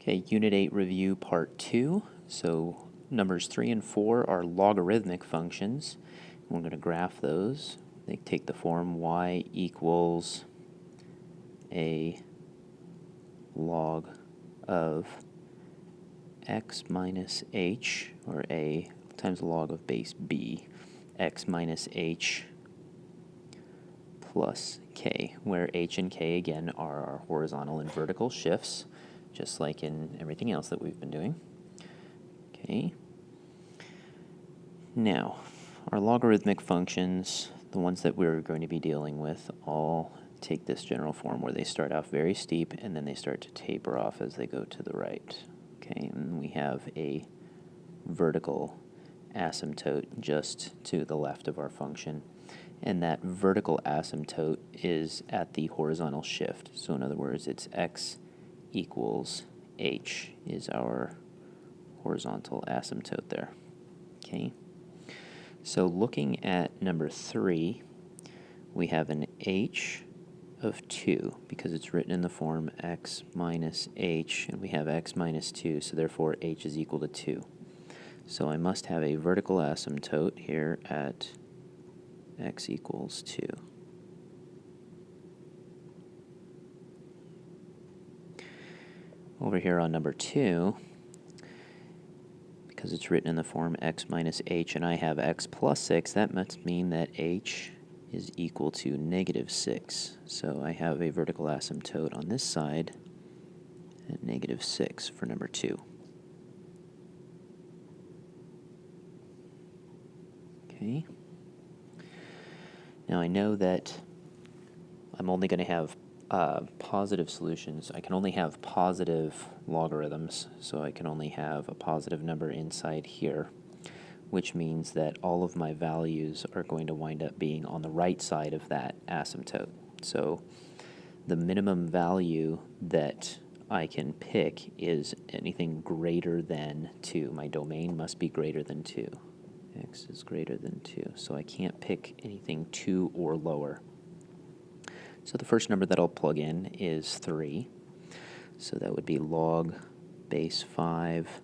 Okay, Unit 8 review part 2. So numbers 3 and 4 are logarithmic functions. We're going to graph those. They take the form y equals a log of x minus h, or a times the log of base b, x minus h plus k, where h and k again are our horizontal and vertical shifts, just like in everything else that we've been doing. Okay. Now, our logarithmic functions, the ones that we're going to be dealing with, all take this general form where they start off very steep and then they start to taper off as they go to the right. Okay, and we have a vertical asymptote just to the left of our function. And that vertical asymptote is at the horizontal shift. So in other words, it's x equals h is our horizontal asymptote there. Okay. So looking at number 3, we have an h of 2 because it's written in the form x minus h, and we have x minus 2, so therefore h is equal to 2. So I must have a vertical asymptote here at x equals 2. Over here on number 2, because it's written in the form x minus h and I have x plus 6, that must mean that h is equal to negative 6. So I have a vertical asymptote on this side at negative 6 for number 2. Okay. Now I know that I'm only going to have positive solutions. I can only have positive logarithms, so I can only have a positive number inside here, which means that all of my values are going to wind up being on the right side of that asymptote. So the minimum value that I can pick is anything greater than 2. My domain must be greater than 2. X is greater than 2, so I can't pick anything 2 or lower. So the first number that I'll plug in is 3. So that would be log base 5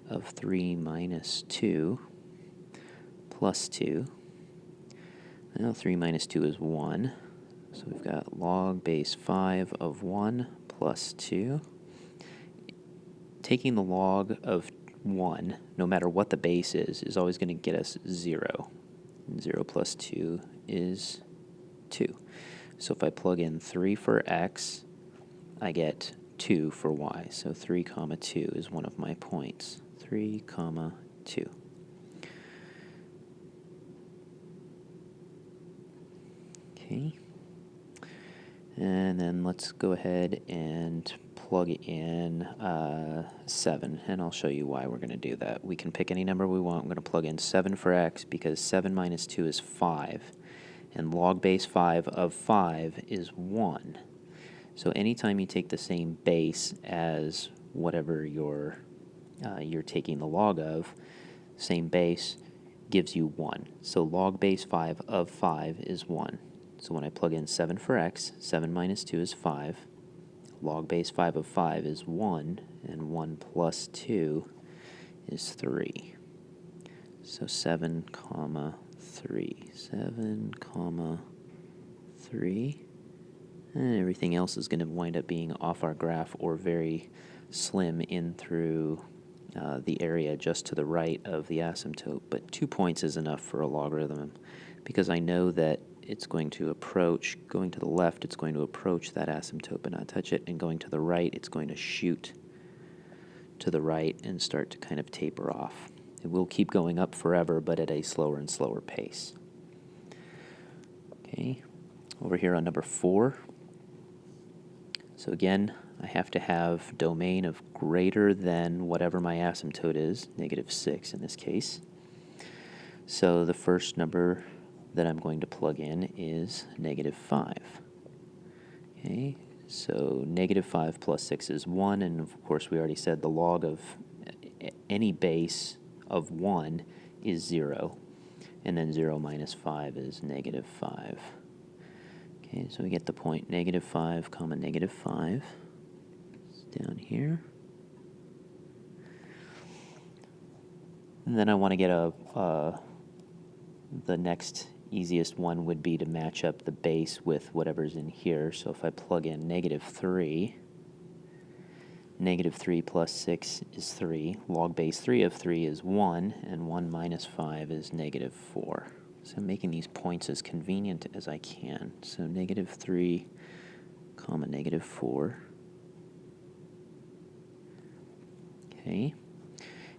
of 3 minus 2 plus 2. Now 3 minus 2 is 1. So we've got log base 5 of 1 plus 2. Taking the log of 1, no matter what the base is always going to get us 0. And 0 plus 2 is 2. So if I plug in 3 for x, I get 2 for y. So 3 comma 2 is one of my points. 3 comma 2. Okay. And then let's go ahead and plug in 7, and I'll show you why we're going to do that. We can pick any number we want. I'm going to plug in 7 for x because 7 minus 2 is 5. And log base 5 of 5 is 1. So anytime you take the same base as whatever you're taking the log of, same base gives you 1. So log base 5 of 5 is 1. So when I plug in 7 for x, 7 minus 2 is 5. Log base 5 of 5 is 1, and 1 plus 2 is 3. So 7 comma 3. 7 comma 3. And everything else is going to wind up being off our graph or very slim in through the area just to the right of the asymptote. But 2 points is enough for a logarithm because I know that it's going to approach, going to the left, it's going to approach that asymptote but not touch it, and going to the right, it's going to shoot to the right and start to kind of taper off. It will keep going up forever, but at a slower and slower pace. Okay, over here on number 4. So again, I have to have domain of greater than whatever my asymptote is, negative 6 in this case. So the first number that I'm going to plug in is negative 5. Okay, so negative 5 plus 6 is 1, and of course we already said the log of any base of 1 is 0, and then 0 minus 5 is negative 5. Okay, so we get the point negative 5 comma negative 5. It's down here. And then I want to get the next easiest one would be to match up the base with whatever's in here. So if I plug in -3, -3 plus 6 is 3. Log base 3 of 3 is 1, and 1 minus 5 is -4. So I'm making these points as convenient as I can. So -3, comma -4. Okay.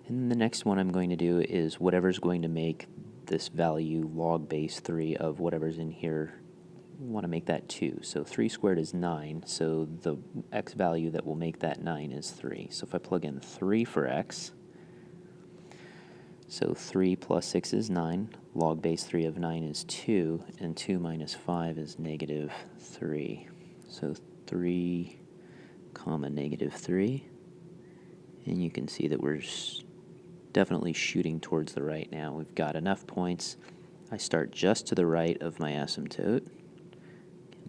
And then the next one I'm going to do is whatever's going to make this value log base 3 of whatever's in here, we want to make that 2. So 3 squared is 9, so the x value that will make that 9 is 3. So if I plug in 3 for x, so 3 plus 6 is 9, log base 3 of 9 is 2, and 2 minus 5 is -3. So 3, comma -3, and you can see that we're definitely shooting towards the right now. We've got enough points. I start just to the right of my asymptote.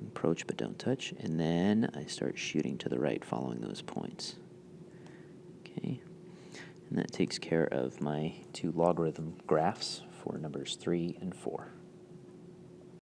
Approach but don't touch. And then I start shooting to the right following those points. Okay. And that takes care of my two logarithm graphs for numbers 3 and 4.